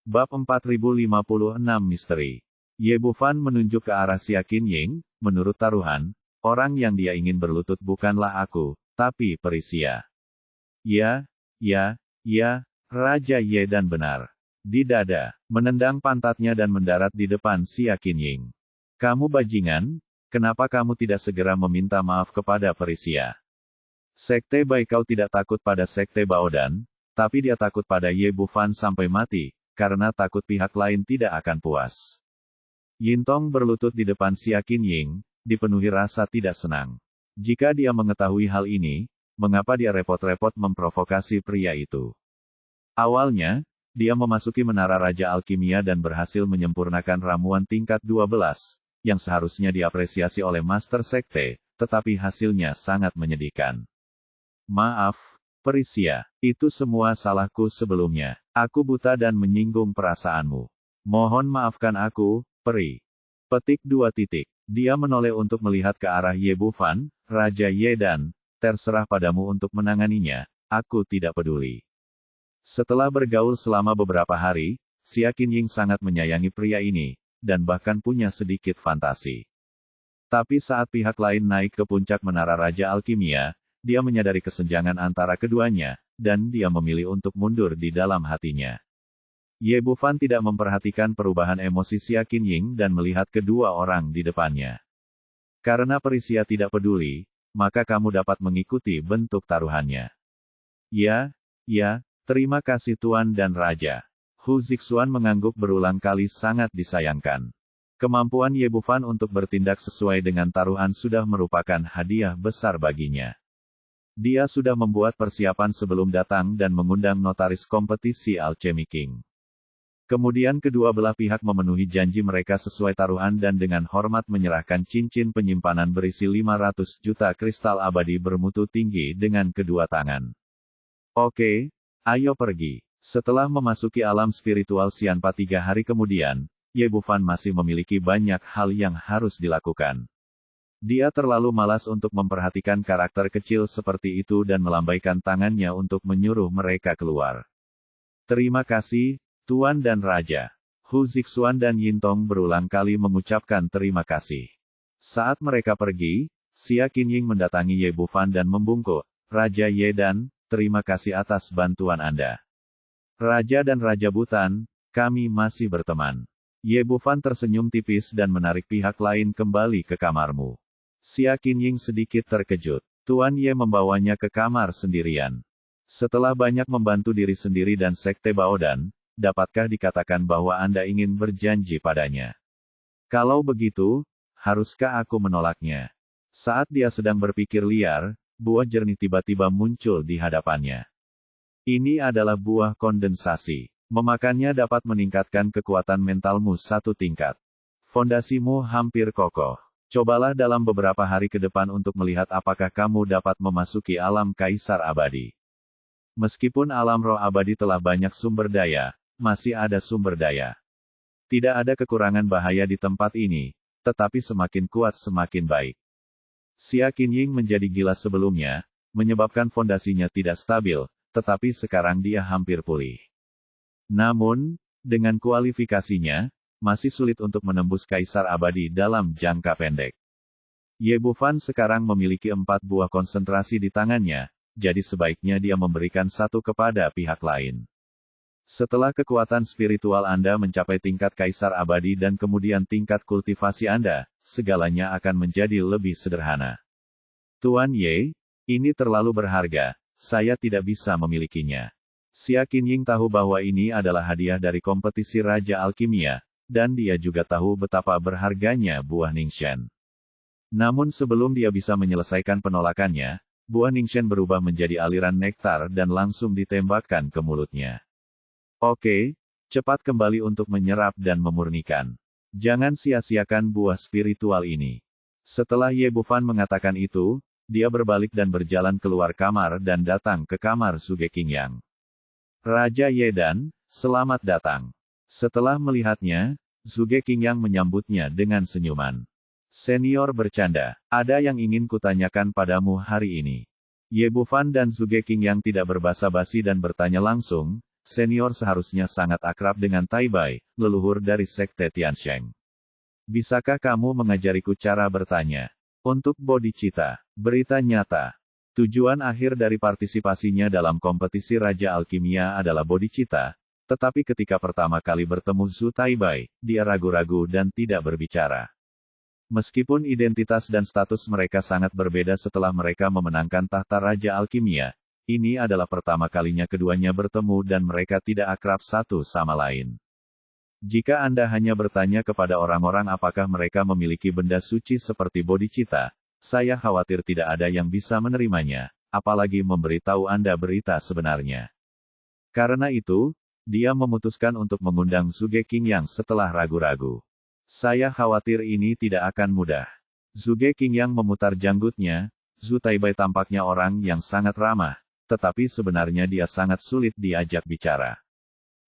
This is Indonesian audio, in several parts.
Bab 4056 Misteri. Ye Bufan menunjuk ke arah Xia Qinying, menurut taruhan, orang yang dia ingin berlutut bukanlah aku, tapi Perisia. Ya, Raja Ye dan benar. Di dada, menendang pantatnya dan mendarat di depan Xia Qinying. Kamu bajingan, kenapa kamu tidak segera meminta maaf kepada Perisia? Sekte Baikau tidak takut pada Sekte Baodan, tapi dia takut pada Ye Bufan sampai mati, karena takut pihak lain tidak akan puas. Yintong berlutut di depan Xia Qinying, dipenuhi rasa tidak senang. Jika dia mengetahui hal ini, mengapa dia repot-repot memprovokasi pria itu? Awalnya, dia memasuki menara Raja Alkimia dan berhasil menyempurnakan ramuan tingkat 12, yang seharusnya diapresiasi oleh Master Sekte, tetapi hasilnya sangat menyedihkan. Maaf, Perisia, itu semua salahku sebelumnya. Aku buta dan menyinggung perasaanmu. Mohon maafkan aku, Peri. Petik 2. Dia menoleh untuk melihat ke arah Ye Bufan, Raja Ye dan, terserah padamu untuk menanganinya, aku tidak peduli. Setelah bergaul selama beberapa hari, Xia Qinying sangat menyayangi pria ini, dan bahkan punya sedikit fantasi. Tapi saat pihak lain naik ke puncak menara Raja Alkimia, dia menyadari kesenjangan antara keduanya, dan dia memilih untuk mundur di dalam hatinya. Ye Bufan tidak memperhatikan perubahan emosi Xia Qinying dan melihat kedua orang di depannya. Karena Perisia tidak peduli, maka kamu dapat mengikuti bentuk taruhannya. Ya, terima kasih Tuan dan Raja. Hu Zixuan mengangguk berulang kali sangat disayangkan. Kemampuan Ye Bufan untuk bertindak sesuai dengan taruhan sudah merupakan hadiah besar baginya. Dia sudah membuat persiapan sebelum datang dan mengundang notaris kompetisi Alchemy King. Kemudian kedua belah pihak memenuhi janji mereka sesuai taruhan dan dengan hormat menyerahkan cincin penyimpanan berisi 500 juta kristal abadi bermutu tinggi dengan kedua tangan. Oke, ayo pergi. Setelah memasuki alam spiritual Xianpa 3 hari kemudian, Ye Bufan masih memiliki banyak hal yang harus dilakukan. Dia terlalu malas untuk memperhatikan karakter kecil seperti itu dan melambaikan tangannya untuk menyuruh mereka keluar. Terima kasih, Tuan dan Raja. Hu Zixuan dan Yintong berulang kali mengucapkan terima kasih. Saat mereka pergi, Xia Qinying mendatangi Ye Bufan dan membungkuk, Raja Ye dan, terima kasih atas bantuan Anda. Raja dan Raja Butan, kami masih berteman. Ye Bufan tersenyum tipis dan menarik pihak lain kembali ke kamarmu. Xia Qinying sedikit terkejut. Tuan Ye membawanya ke kamar sendirian. Setelah banyak membantu diri sendiri dan Sekte Baodan, dapatkah dikatakan bahwa Anda ingin berjanji padanya? Kalau begitu, haruskah aku menolaknya? Saat dia sedang berpikir liar, buah jernih tiba-tiba muncul di hadapannya. Ini adalah buah kondensasi. Memakannya dapat meningkatkan kekuatan mentalmu 1 tingkat. Fondasimu hampir kokoh. Cobalah dalam beberapa hari ke depan untuk melihat apakah kamu dapat memasuki alam Kaisar Abadi. Meskipun alam roh abadi telah banyak sumber daya, masih ada sumber daya. Tidak ada kekurangan bahaya di tempat ini, tetapi semakin kuat semakin baik. Xia Qinying menjadi gila sebelumnya, menyebabkan fondasinya tidak stabil, tetapi sekarang dia hampir pulih. Namun, dengan kualifikasinya, masih sulit untuk menembus Kaisar Abadi dalam jangka pendek. Ye Bufan sekarang memiliki 4 buah konsentrasi di tangannya, jadi sebaiknya dia memberikan 1 kepada pihak lain. Setelah kekuatan spiritual Anda mencapai tingkat Kaisar Abadi dan kemudian tingkat kultivasi Anda, segalanya akan menjadi lebih sederhana. Tuan Ye, ini terlalu berharga, saya tidak bisa memilikinya. Xia Qinying tahu bahwa ini adalah hadiah dari kompetisi Raja Alkimia, dan dia juga tahu betapa berharganya buah Ningxian. Namun sebelum dia bisa menyelesaikan penolakannya, buah Ningxian berubah menjadi aliran nektar dan langsung ditembakkan ke mulutnya. Oke, cepat kembali untuk menyerap dan memurnikan. Jangan sia-siakan buah spiritual ini. Setelah Ye Bufan mengatakan itu, dia berbalik dan berjalan keluar kamar dan datang ke kamar Zhuge Qingyang. Raja Ye dan, selamat datang. Setelah melihatnya, Zhuge Qingyang menyambutnya dengan senyuman. Senior bercanda, ada yang ingin kutanyakan padamu hari ini. Ye Bufan dan Zhuge Qingyang tidak berbasa-basi dan bertanya langsung, senior seharusnya sangat akrab dengan Tai Bai, leluhur dari Sekte Tiansheng. Bisakah kamu mengajariku cara bertanya? Untuk bodhicitta, berita nyata. Tujuan akhir dari partisipasinya dalam kompetisi Raja Alkimia adalah bodhicitta, tetapi ketika pertama kali bertemu Zhu Taibai, dia ragu-ragu dan tidak berbicara. Meskipun identitas dan status mereka sangat berbeda setelah mereka memenangkan tahta Raja Alkimia, ini adalah pertama kalinya keduanya bertemu dan mereka tidak akrab satu sama lain. Jika Anda hanya bertanya kepada orang-orang apakah mereka memiliki benda suci seperti bodhicitta, saya khawatir tidak ada yang bisa menerimanya, apalagi memberitahu Anda berita sebenarnya. Karena itu, dia memutuskan untuk mengundang Zhuge Qingyang setelah ragu-ragu. Saya khawatir ini tidak akan mudah. Zhuge Qingyang memutar janggutnya, Zhu Taibai tampaknya orang yang sangat ramah, tetapi sebenarnya dia sangat sulit diajak bicara.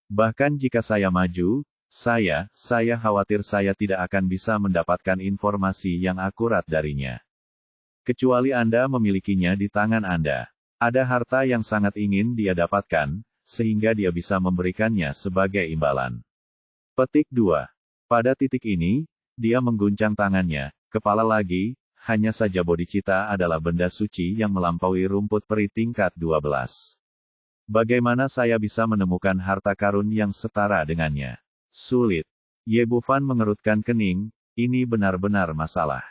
Bahkan jika saya maju, saya khawatir saya tidak akan bisa mendapatkan informasi yang akurat darinya. Kecuali Anda memilikinya di tangan Anda. Ada harta yang sangat ingin dia dapatkan, sehingga dia bisa memberikannya sebagai imbalan. Petik 2. Pada titik ini, dia mengguncang tangannya, kepala lagi, hanya saja bodhicitta adalah benda suci yang melampaui rumput peri tingkat 12. Bagaimana saya bisa menemukan harta karun yang setara dengannya? Sulit. Ye Bufan mengerutkan kening, ini benar-benar masalah.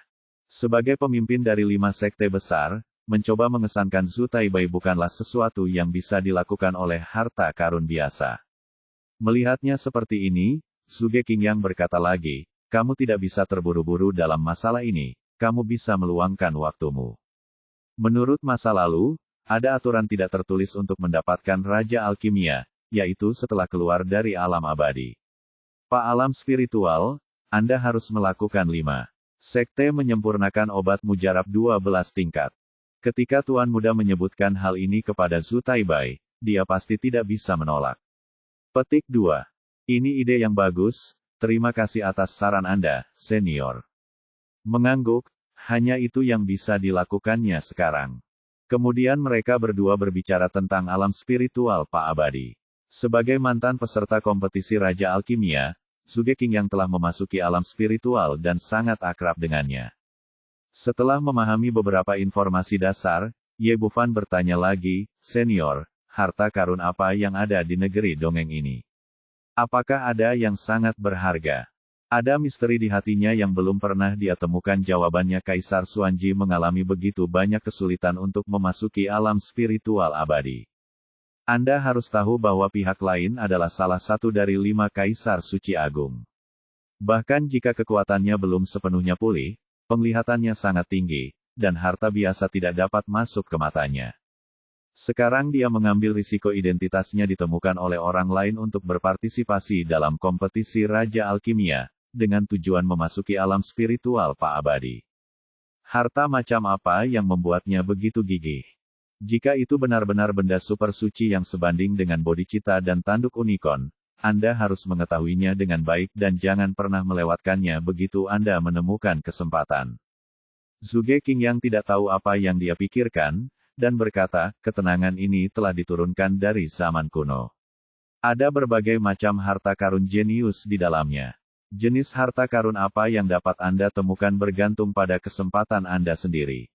Sebagai pemimpin dari 5 sekte besar, mencoba mengesankan Zhu Taibai bukanlah sesuatu yang bisa dilakukan oleh harta karun biasa. Melihatnya seperti ini, Zhuge Qingyang berkata lagi, kamu tidak bisa terburu-buru dalam masalah ini, kamu bisa meluangkan waktumu. Menurut masa lalu, ada aturan tidak tertulis untuk mendapatkan Raja Alkimia, yaitu setelah keluar dari alam abadi. Pak alam spiritual, Anda harus melakukan 5 sekte menyempurnakan obat mujarab 12 tingkat. Ketika Tuan Muda menyebutkan hal ini kepada Zhu Taibai, dia pasti tidak bisa menolak. Petik 2. Ini ide yang bagus, terima kasih atas saran Anda, senior. Mengangguk, hanya itu yang bisa dilakukannya sekarang. Kemudian mereka berdua berbicara tentang alam spiritual Pak Abadi. Sebagai mantan peserta kompetisi Raja Alkimia, Zhuge Qingyang telah memasuki alam spiritual dan sangat akrab dengannya. Setelah memahami beberapa informasi dasar, Ye Bufan bertanya lagi, senior, harta karun apa yang ada di negeri dongeng ini? Apakah ada yang sangat berharga? Ada misteri di hatinya yang belum pernah dia temukan jawabannya. Kaisar Xuanji mengalami begitu banyak kesulitan untuk memasuki alam spiritual abadi. Anda harus tahu bahwa pihak lain adalah salah satu dari 5 Kaisar Suci Agung. Bahkan jika kekuatannya belum sepenuhnya pulih, penglihatannya sangat tinggi, dan harta biasa tidak dapat masuk ke matanya. Sekarang dia mengambil risiko identitasnya ditemukan oleh orang lain untuk berpartisipasi dalam kompetisi Raja Alkimia, dengan tujuan memasuki alam spiritual Pak Abadi. Harta macam apa yang membuatnya begitu gigih? Jika itu benar-benar benda super suci yang sebanding dengan bodhicitta dan tanduk unicorn, Anda harus mengetahuinya dengan baik dan jangan pernah melewatkannya begitu Anda menemukan kesempatan. Zhuge Qingyang tidak tahu apa yang dia pikirkan, dan berkata, ketenangan ini telah diturunkan dari zaman kuno. Ada berbagai macam harta karun jenius di dalamnya. Jenis harta karun apa yang dapat Anda temukan bergantung pada kesempatan Anda sendiri.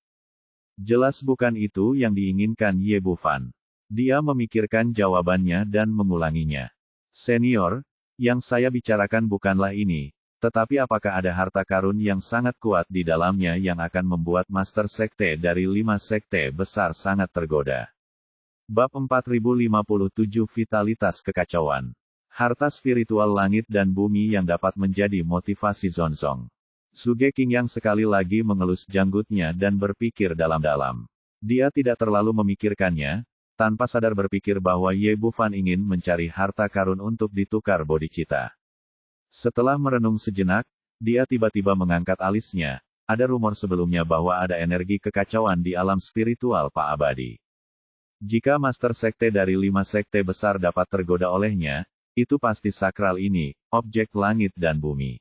Jelas bukan itu yang diinginkan Ye Bufan. Dia memikirkan jawabannya dan mengulanginya. Senior, yang saya bicarakan bukanlah ini. Tetapi apakah ada harta karun yang sangat kuat di dalamnya yang akan membuat Master Sekte dari 5 sekte besar sangat tergoda? Bab 4057 Vitalitas Kekacauan. Harta spiritual langit dan bumi yang dapat menjadi motivasi Zonzong. Zhuge Qingyang sekali lagi mengelus janggutnya dan berpikir dalam-dalam. Dia tidak terlalu memikirkannya, tanpa sadar berpikir bahwa Ye Bufan ingin mencari harta karun untuk ditukar bodhicitta. Setelah merenung sejenak, dia tiba-tiba mengangkat alisnya. Ada rumor sebelumnya bahwa ada energi kekacauan di alam spiritual Pak Abadi. Jika Master Sekte dari 5 sekte besar dapat tergoda olehnya, itu pasti sakral ini, objek langit dan bumi.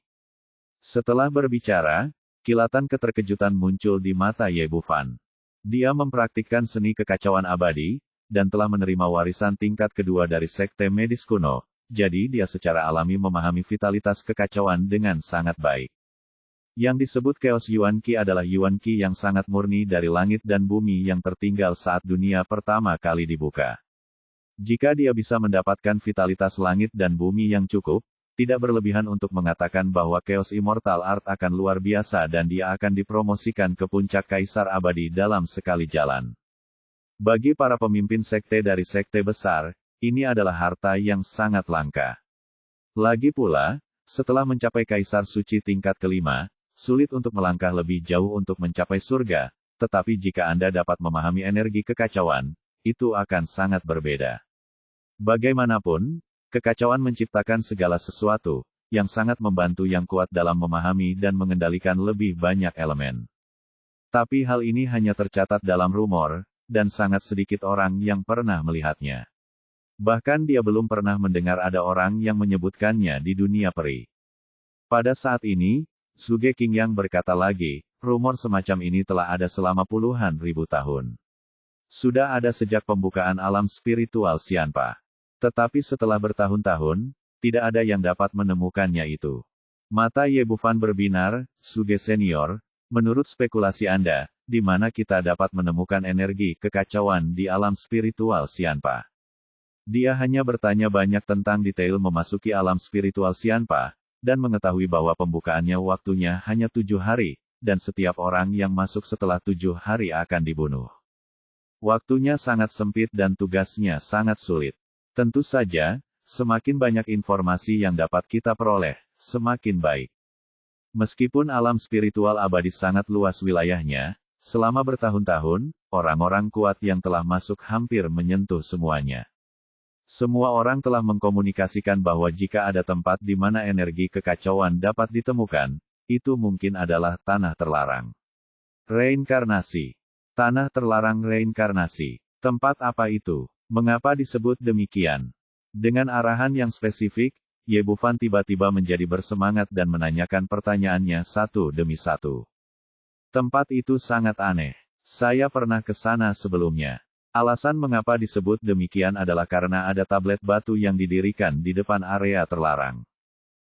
Setelah berbicara, kilatan keterkejutan muncul di mata Ye Bufan. Dia mempraktikkan seni kekacauan abadi, dan telah menerima warisan tingkat kedua dari sekte medis kuno, jadi dia secara alami memahami vitalitas kekacauan dengan sangat baik. Yang disebut Chaos Yuan Qi adalah Yuan Qi yang sangat murni dari langit dan bumi yang tertinggal saat dunia pertama kali dibuka. Jika dia bisa mendapatkan vitalitas langit dan bumi yang cukup, tidak berlebihan untuk mengatakan bahwa Chaos Immortal Art akan luar biasa dan dia akan dipromosikan ke puncak Kaisar Abadi dalam sekali jalan. Bagi para pemimpin sekte dari sekte besar, ini adalah harta yang sangat langka. Lagi pula, setelah mencapai Kaisar Suci tingkat kelima, sulit untuk melangkah lebih jauh untuk mencapai surga, tetapi jika Anda dapat memahami energi kekacauan, itu akan sangat berbeda. Bagaimanapun, kekacauan menciptakan segala sesuatu, yang sangat membantu yang kuat dalam memahami dan mengendalikan lebih banyak elemen. Tapi hal ini hanya tercatat dalam rumor, dan sangat sedikit orang yang pernah melihatnya. Bahkan dia belum pernah mendengar ada orang yang menyebutkannya di dunia peri. Pada saat ini, Zhuge Qingyang berkata lagi, rumor semacam ini telah ada selama puluhan ribu tahun. Sudah ada sejak pembukaan alam spiritual Xianpa. Tetapi setelah bertahun-tahun, tidak ada yang dapat menemukannya itu. Mata Ye Bufan berbinar, Zhuge Senior, menurut spekulasi Anda, di mana kita dapat menemukan energi kekacauan di alam spiritual Xianpa? Dia hanya bertanya banyak tentang detail memasuki alam spiritual Xianpa, dan mengetahui bahwa pembukaannya waktunya hanya 7 hari, dan setiap orang yang masuk setelah 7 hari akan dibunuh. Waktunya sangat sempit dan tugasnya sangat sulit. Tentu saja, semakin banyak informasi yang dapat kita peroleh, semakin baik. Meskipun alam spiritual abadi sangat luas wilayahnya, selama bertahun-tahun, orang-orang kuat yang telah masuk hampir menyentuh semuanya. Semua orang telah mengkomunikasikan bahwa jika ada tempat di mana energi kekacauan dapat ditemukan, itu mungkin adalah tanah terlarang. Reinkarnasi. Tanah terlarang reinkarnasi. Tempat apa itu? Mengapa disebut demikian? Dengan arahan yang spesifik, Ye Bufan tiba-tiba menjadi bersemangat dan menanyakan pertanyaannya satu demi satu. Tempat itu sangat aneh. Saya pernah ke sana sebelumnya. Alasan mengapa disebut demikian adalah karena ada tablet batu yang didirikan di depan area terlarang.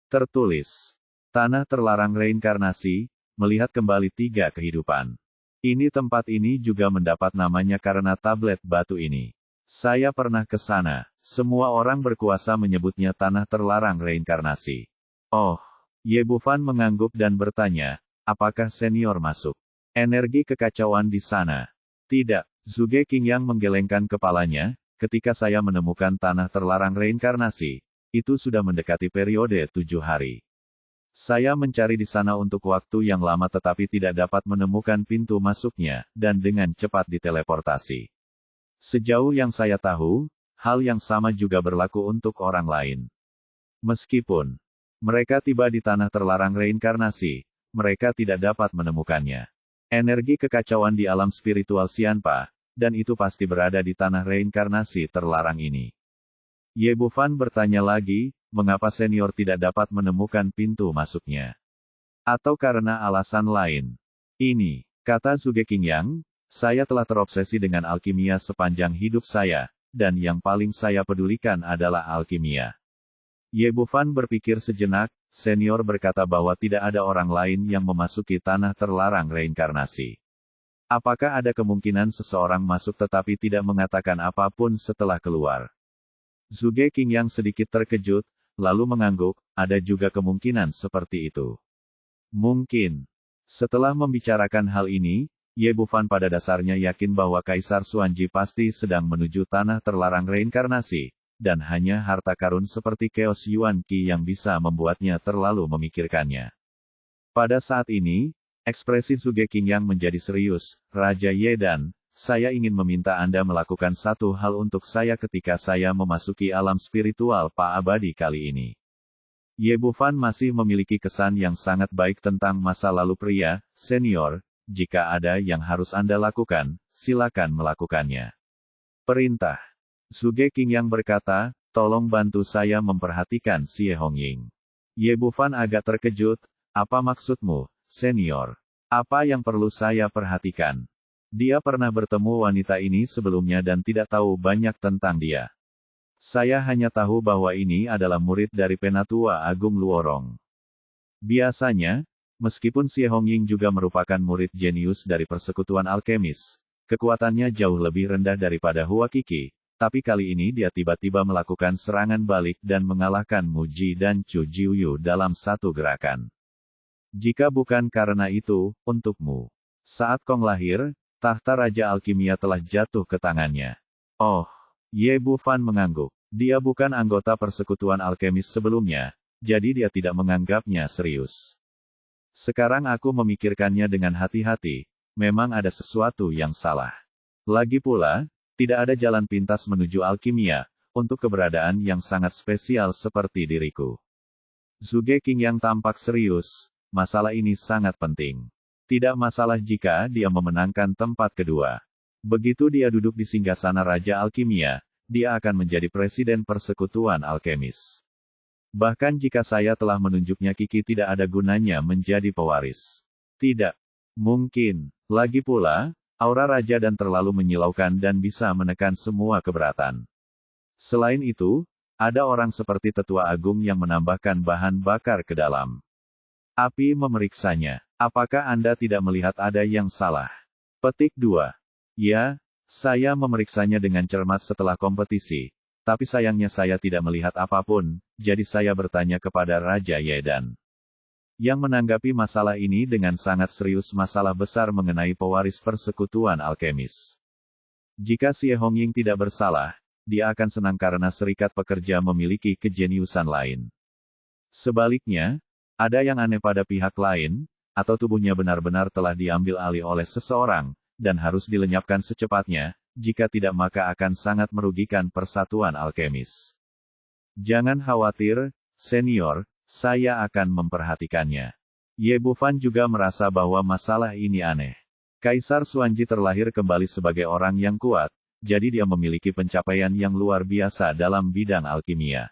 Tertulis, Tanah Terlarang Reinkarnasi, melihat kembali 3 kehidupan. Tempat ini juga mendapat namanya karena tablet batu ini. Saya pernah ke sana, semua orang berkuasa menyebutnya Tanah Terlarang Reinkarnasi. Oh, Ye Bufan mengangguk dan bertanya, apakah senior masuk? Energi kekacauan di sana? Tidak. Zhuge Qingyang menggelengkan kepalanya, ketika saya menemukan Tanah Terlarang Reinkarnasi, itu sudah mendekati periode 7 hari. Saya mencari di sana untuk waktu yang lama tetapi tidak dapat menemukan pintu masuknya, dan dengan cepat diteleportasi. Sejauh yang saya tahu, hal yang sama juga berlaku untuk orang lain. Meskipun mereka tiba di Tanah Terlarang Reinkarnasi, mereka tidak dapat menemukannya. Energi kekacauan di alam spiritual Xianpa, dan itu pasti berada di tanah reinkarnasi terlarang ini. Ye Bufan bertanya lagi, mengapa senior tidak dapat menemukan pintu masuknya? Atau karena alasan lain? Ini, kata Zhuge Qingyang, saya telah terobsesi dengan alkimia sepanjang hidup saya, dan yang paling saya pedulikan adalah alkimia. Ye Bufan berpikir sejenak, senior berkata bahwa tidak ada orang lain yang memasuki tanah terlarang reinkarnasi. Apakah ada kemungkinan seseorang masuk tetapi tidak mengatakan apapun setelah keluar? Zhuge Qingyang sedikit terkejut, lalu mengangguk, ada juga kemungkinan seperti itu. Mungkin. Setelah membicarakan hal ini, Ye Bufan pada dasarnya yakin bahwa Kaisar Xuanji pasti sedang menuju tanah terlarang reinkarnasi, dan hanya harta karun seperti Chaos Yuan Qi yang bisa membuatnya terlalu memikirkannya. Pada saat ini, ekspresi Zhuge Qingyang menjadi serius, Raja Ye dan, saya ingin meminta Anda melakukan satu hal untuk saya ketika saya memasuki alam spiritual Pak Abadi kali ini. Ye Bufan masih memiliki kesan yang sangat baik tentang masa lalu pria, senior, jika ada yang harus Anda lakukan, silakan melakukannya. Perintah. Zhuge Qingyang berkata, tolong bantu saya memperhatikan Xie Hongying. Ye Bufan agak terkejut, apa maksudmu, senior? Apa yang perlu saya perhatikan? Dia pernah bertemu wanita ini sebelumnya dan tidak tahu banyak tentang dia. Saya hanya tahu bahwa ini adalah murid dari Penatua Agung Luorong. Biasanya, meskipun Xie Hongying juga merupakan murid jenius dari persekutuan alkemis, kekuatannya jauh lebih rendah daripada Hua Qi, tapi kali ini dia tiba-tiba melakukan serangan balik dan mengalahkan Mu Ji dan Chu Jiuyu dalam satu gerakan. Jika bukan karena itu, untukmu. Saat Kong lahir, tahta Raja Alkimia telah jatuh ke tangannya. Oh, Ye Bufan mengangguk. Dia bukan anggota persekutuan alkemis sebelumnya, jadi dia tidak menganggapnya serius. Sekarang aku memikirkannya dengan hati-hati, memang ada sesuatu yang salah. Lagi pula, tidak ada jalan pintas menuju alkimia, untuk keberadaan yang sangat spesial seperti diriku. Zhuge Qingyang tampak serius, masalah ini sangat penting. Tidak masalah jika dia memenangkan tempat kedua. Begitu dia duduk di singgasana Raja Alkimia, dia akan menjadi presiden persekutuan alkemis. Bahkan jika saya telah menunjuknya Qi tidak ada gunanya menjadi pewaris. Tidak. Mungkin. Lagi pula, aura raja dan terlalu menyilaukan dan bisa menekan semua keberatan. Selain itu, ada orang seperti Tetua Agung yang menambahkan bahan bakar ke dalam api memeriksanya. Apakah Anda tidak melihat ada yang salah? Petik 2. Ya, saya memeriksanya dengan cermat setelah kompetisi, tapi sayangnya saya tidak melihat apapun, jadi saya bertanya kepada Raja Yedan. Yang menanggapi masalah ini dengan sangat serius, masalah besar mengenai pewaris persekutuan alkemis. Jika Xie Hongying tidak bersalah, dia akan senang karena serikat pekerja memiliki kejeniusan lain. Sebaliknya, ada yang aneh pada pihak lain, atau tubuhnya benar-benar telah diambil alih oleh seseorang, dan harus dilenyapkan secepatnya, jika tidak maka akan sangat merugikan persatuan alkemis. Jangan khawatir, senior, saya akan memperhatikannya. Ye Bufan juga merasa bahwa masalah ini aneh. Kaisar Xuanji terlahir kembali sebagai orang yang kuat, jadi dia memiliki pencapaian yang luar biasa dalam bidang alkimia.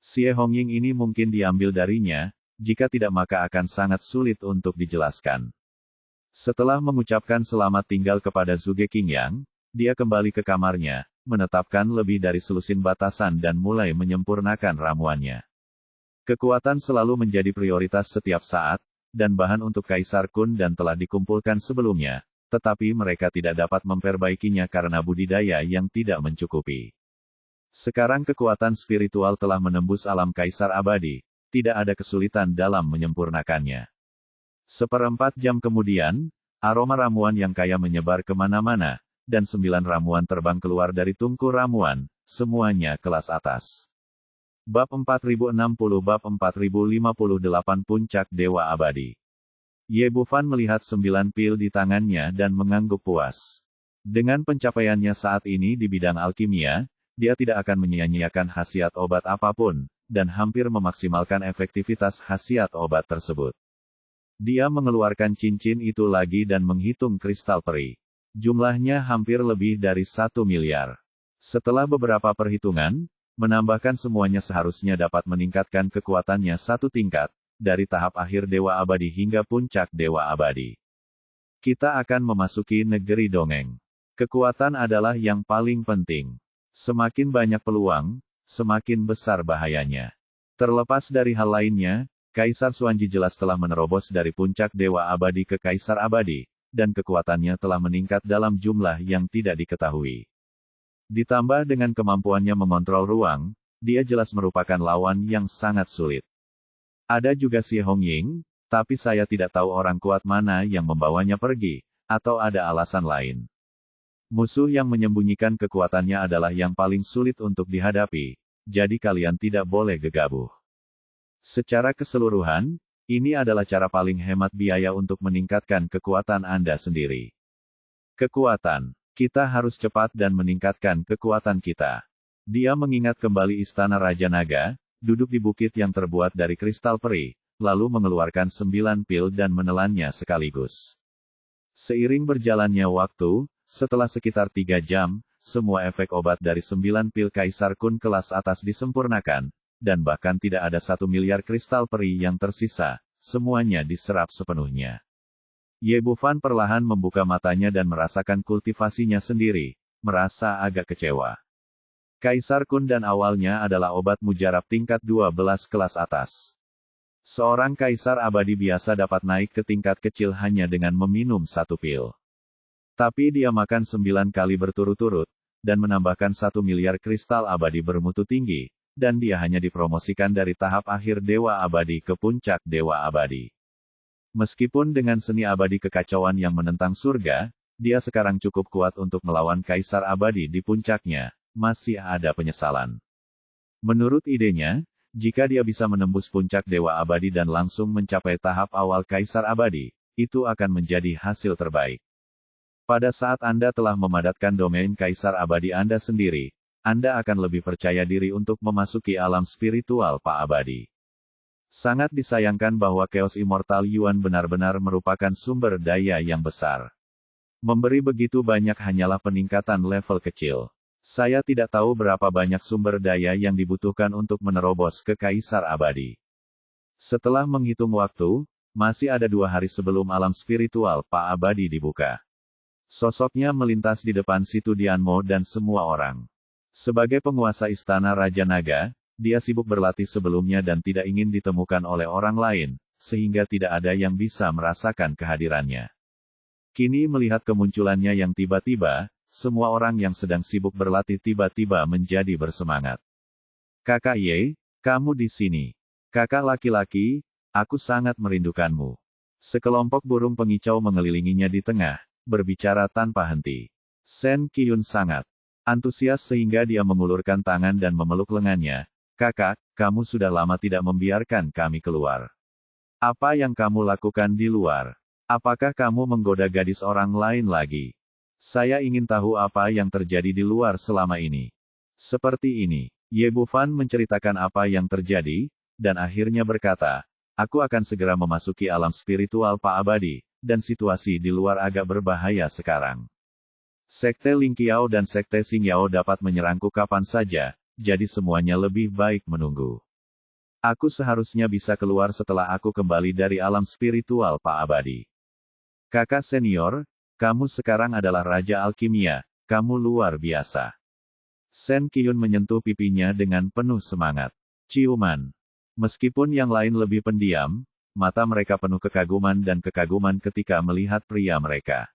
Xie Hongying ini mungkin diambil darinya, jika tidak maka akan sangat sulit untuk dijelaskan. Setelah mengucapkan selamat tinggal kepada Zhuge Qingyang, dia kembali ke kamarnya, menetapkan lebih dari selusin batasan dan mulai menyempurnakan ramuannya. Kekuatan selalu menjadi prioritas setiap saat, dan bahan untuk Kaisar Kun dan telah dikumpulkan sebelumnya, tetapi mereka tidak dapat memperbaikinya karena budidaya yang tidak mencukupi. Sekarang kekuatan spiritual telah menembus alam Kaisar Abadi, tidak ada kesulitan dalam menyempurnakannya. 1/4 jam kemudian, aroma ramuan yang kaya menyebar kemana-mana, dan 9 ramuan terbang keluar dari tungku ramuan, semuanya kelas atas. Bab 4060 Bab 4058 Puncak Dewa Abadi. Ye Bufan melihat 9 pil di tangannya dan mengangguk puas. Dengan pencapaiannya saat ini di bidang alkimia, dia tidak akan menyia-nyiakan khasiat obat apapun, dan hampir memaksimalkan efektivitas khasiat obat tersebut. Dia mengeluarkan cincin itu lagi dan menghitung kristal peri. Jumlahnya hampir lebih dari 1 miliar. Setelah beberapa perhitungan, menambahkan semuanya seharusnya dapat meningkatkan kekuatannya 1 tingkat, dari tahap akhir Dewa Abadi hingga puncak Dewa Abadi. Kita akan memasuki negeri dongeng. Kekuatan adalah yang paling penting. Semakin banyak peluang, semakin besar bahayanya. Terlepas dari hal lainnya, Kaisar Xuanji jelas telah menerobos dari puncak Dewa Abadi ke Kaisar Abadi, dan kekuatannya telah meningkat dalam jumlah yang tidak diketahui. Ditambah dengan kemampuannya mengontrol ruang, dia jelas merupakan lawan yang sangat sulit. Ada juga Xie Hongying, tapi saya tidak tahu orang kuat mana yang membawanya pergi, atau ada alasan lain. Musuh yang menyembunyikan kekuatannya adalah yang paling sulit untuk dihadapi, jadi kalian tidak boleh gegabah. Secara keseluruhan, ini adalah cara paling hemat biaya untuk meningkatkan kekuatan Anda sendiri. Kekuatan. Kita harus cepat dan meningkatkan kekuatan kita. Dia mengingat kembali istana Raja Naga, duduk di bukit yang terbuat dari kristal peri, lalu mengeluarkan 9 pil dan menelannya sekaligus. Seiring berjalannya waktu, setelah sekitar 3 jam, semua efek obat dari 9 pil Kaisar Kun kelas atas disempurnakan, dan bahkan tidak ada 1 miliar kristal peri yang tersisa, semuanya diserap sepenuhnya. Ye Bufan perlahan membuka matanya dan merasakan kultivasinya sendiri, merasa agak kecewa. Kaisar Kun dan awalnya adalah obat mujarab tingkat 12 kelas atas. Seorang kaisar abadi biasa dapat naik ke tingkat kecil hanya dengan meminum 1 pil. Tapi dia makan 9 kali berturut-turut, dan menambahkan 1 miliar kristal abadi bermutu tinggi, dan dia hanya dipromosikan dari tahap akhir Dewa Abadi ke puncak Dewa Abadi. Meskipun dengan seni abadi kekacauan yang menentang surga, dia sekarang cukup kuat untuk melawan Kaisar Abadi di puncaknya, masih ada penyesalan. Menurut idenya, jika dia bisa menembus puncak Dewa Abadi dan langsung mencapai tahap awal Kaisar Abadi, itu akan menjadi hasil terbaik. Pada saat Anda telah memadatkan domain Kaisar Abadi Anda sendiri, Anda akan lebih percaya diri untuk memasuki alam spiritual Pak Abadi. Sangat disayangkan bahwa Chaos Immortal Yuan benar-benar merupakan sumber daya yang besar. Memberi begitu banyak hanyalah peningkatan level kecil. Saya tidak tahu berapa banyak sumber daya yang dibutuhkan untuk menerobos ke Kaisar Abadi. Setelah menghitung waktu, masih ada 2 hari sebelum alam spiritual Pak Abadi dibuka. Sosoknya melintas di depan Situ Dianmo dan semua orang. Sebagai penguasa istana Raja Naga, dia sibuk berlatih sebelumnya dan tidak ingin ditemukan oleh orang lain, sehingga tidak ada yang bisa merasakan kehadirannya. Kini melihat kemunculannya yang tiba-tiba, semua orang yang sedang sibuk berlatih tiba-tiba menjadi bersemangat. Kakak Ye, kamu di sini. Kakak laki-laki, aku sangat merindukanmu. Sekelompok burung pengicau mengelilinginya di tengah, berbicara tanpa henti. Sen Qiyun sangat antusias sehingga dia mengulurkan tangan dan memeluk lengannya. Kakak, kamu sudah lama tidak membiarkan kami keluar. Apa yang kamu lakukan di luar? Apakah kamu menggoda gadis orang lain lagi? Saya ingin tahu apa yang terjadi di luar selama ini. Seperti ini, Ye Bufan menceritakan apa yang terjadi, dan akhirnya berkata, aku akan segera memasuki alam spiritual Pak Abadi, dan situasi di luar agak berbahaya sekarang. Sekte Lingqiao dan Sekte Xingyao dapat menyerangku kapan saja, jadi semuanya lebih baik menunggu. Aku seharusnya bisa keluar setelah aku kembali dari alam spiritual Pak Abadi. Kakak senior, kamu sekarang adalah Raja Alkimia, kamu luar biasa. Sen Qiyun menyentuh pipinya dengan penuh semangat. Ciuman. Meskipun yang lain lebih pendiam, mata mereka penuh kekaguman dan kekaguman ketika melihat pria mereka.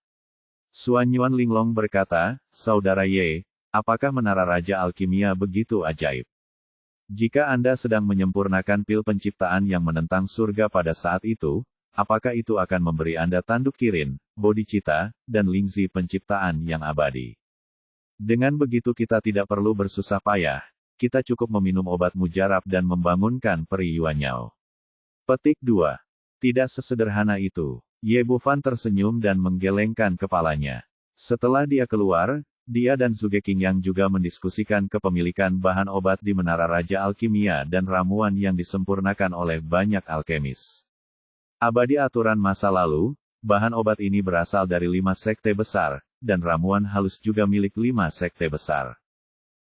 Suan Yuan Linglong berkata, Saudara Ye, apakah menara Raja Alkimia begitu ajaib? Jika Anda sedang menyempurnakan pil penciptaan yang menentang surga pada saat itu, apakah itu akan memberi Anda tanduk Kirin, Bodhicitta, dan Lingzi penciptaan yang abadi? Dengan begitu kita tidak perlu bersusah payah, kita cukup meminum obat mujarab dan membangunkan peri Yuanyao. Petik 2. Tidak sesederhana itu. Ye Bufan tersenyum dan menggelengkan kepalanya. Setelah dia keluar, dia dan Zhuge Qingyang juga mendiskusikan kepemilikan bahan obat di Menara Raja Alkimia dan ramuan yang disempurnakan oleh banyak alkemis. Abadi aturan masa lalu, bahan obat ini berasal dari 5 sekte besar, dan ramuan halus juga milik 5 sekte besar.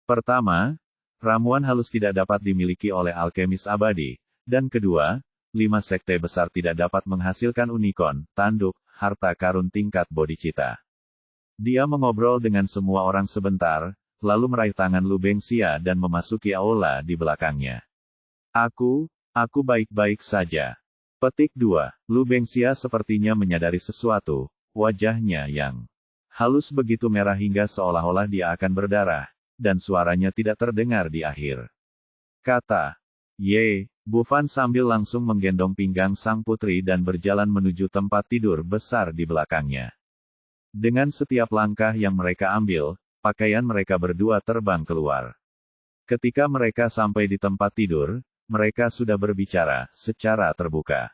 Pertama, ramuan halus tidak dapat dimiliki oleh alkemis abadi, dan kedua, 5 sekte besar tidak dapat menghasilkan unicorn, tanduk, harta karun tingkat bodhicitta. Dia mengobrol dengan semua orang sebentar, lalu meraih tangan Lu Bengxia dan memasuki aula di belakangnya. Aku baik-baik saja. Petik 2. Lu Bengxia sepertinya menyadari sesuatu, wajahnya yang halus begitu merah hingga seolah-olah dia akan berdarah, dan suaranya tidak terdengar di akhir. Kata, Ye, Bufan sambil langsung menggendong pinggang sang putri dan berjalan menuju tempat tidur besar di belakangnya. Dengan setiap langkah yang mereka ambil, pakaian mereka berdua terbang keluar. Ketika mereka sampai di tempat tidur, mereka sudah berbicara secara terbuka.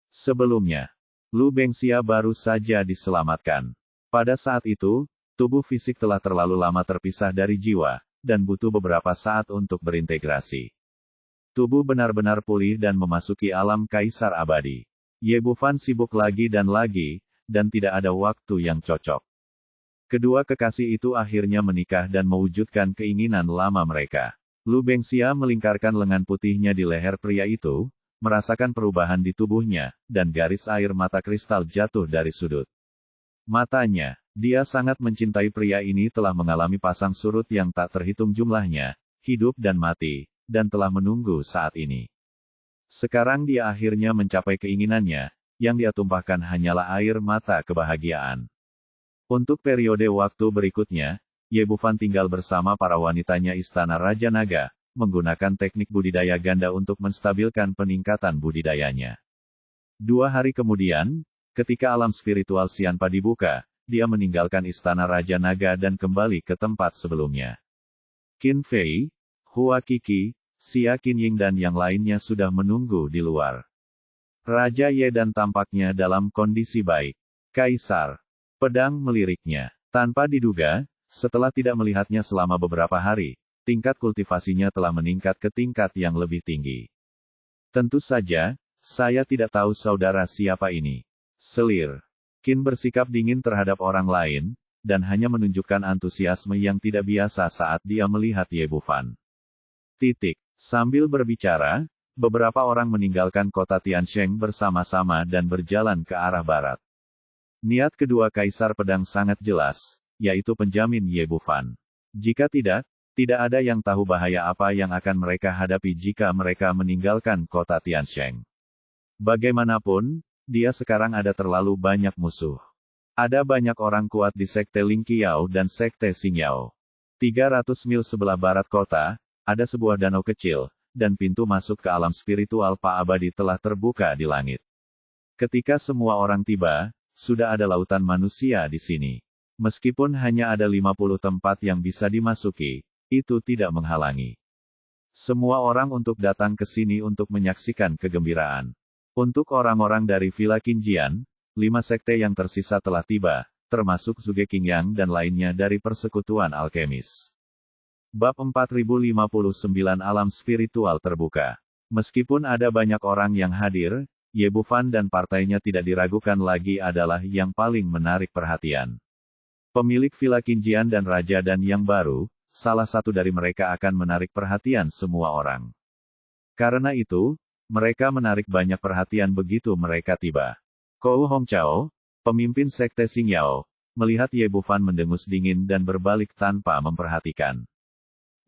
Sebelumnya, Lu Bengxia baru saja diselamatkan. Pada saat itu, tubuh fisik telah terlalu lama terpisah dari jiwa, dan butuh beberapa saat untuk berintegrasi. Tubuh benar-benar pulih dan memasuki alam Kaisar Abadi. Ye Bufan sibuk lagi, dan tidak ada waktu yang cocok. Kedua kekasih itu akhirnya menikah dan mewujudkan keinginan lama mereka. Lu Bengxia melingkarkan lengan putihnya di leher pria itu, merasakan perubahan di tubuhnya, dan garis air mata kristal jatuh dari sudut matanya. Dia sangat mencintai pria ini, telah mengalami pasang surut yang tak terhitung jumlahnya, hidup dan mati, dan telah menunggu saat ini. Sekarang dia akhirnya mencapai keinginannya, yang dia tumpahkan hanyalah air mata kebahagiaan. Untuk periode waktu berikutnya, Ye Bufan tinggal bersama para wanitanya Istana Raja Naga, menggunakan teknik budidaya ganda untuk menstabilkan peningkatan budidayanya. 2 hari kemudian, ketika alam spiritual Xianpa dibuka, dia meninggalkan Istana Raja Naga dan kembali ke tempat sebelumnya. Qin Fei, Hua Qi, Xia Qinying dan yang lainnya sudah menunggu di luar. Raja Ye dan tampaknya dalam kondisi baik. Kaisar. Pedang meliriknya. Tanpa diduga, setelah tidak melihatnya selama beberapa hari, tingkat kultivasinya telah meningkat ke tingkat yang lebih tinggi. Tentu saja, saya tidak tahu saudara siapa ini. Selir. Qin bersikap dingin terhadap orang lain, dan hanya menunjukkan antusiasme yang tidak biasa saat dia melihat Ye Bufan. Sambil berbicara, beberapa orang meninggalkan kota Tiansheng bersama-sama dan berjalan ke arah barat. Niat kedua Kaisar Pedang sangat jelas, yaitu penjamin Ye Bufan. Jika tidak ada yang tahu bahaya apa yang akan mereka hadapi jika mereka meninggalkan kota Tiansheng. Bagaimanapun, dia sekarang ada terlalu banyak musuh. Ada banyak orang kuat di Sekte Lingqiao dan Sekte Xingyao. 300 mil sebelah barat kota, ada sebuah danau kecil, dan pintu masuk ke alam spiritual Pak Abadi telah terbuka di langit. Ketika semua orang tiba, sudah ada lautan manusia di sini. Meskipun hanya ada 50 tempat yang bisa dimasuki, itu tidak menghalangi semua orang untuk datang ke sini untuk menyaksikan kegembiraan. Untuk orang-orang dari Villa Qinjian, 5 sekte yang tersisa telah tiba, termasuk Zhuge Qingyang dan lainnya dari persekutuan alkemis. Bab 4059 Alam Spiritual Terbuka. Meskipun ada banyak orang yang hadir, Ye Bufan dan partainya tidak diragukan lagi adalah yang paling menarik perhatian. Pemilik Villa Qinjian dan Raja dan yang baru, salah satu dari mereka akan menarik perhatian semua orang. Karena itu, mereka menarik banyak perhatian begitu mereka tiba. Kou Hongchao, pemimpin Sekte Xingyao, melihat Ye Bufan mendengus dingin dan berbalik tanpa memperhatikan.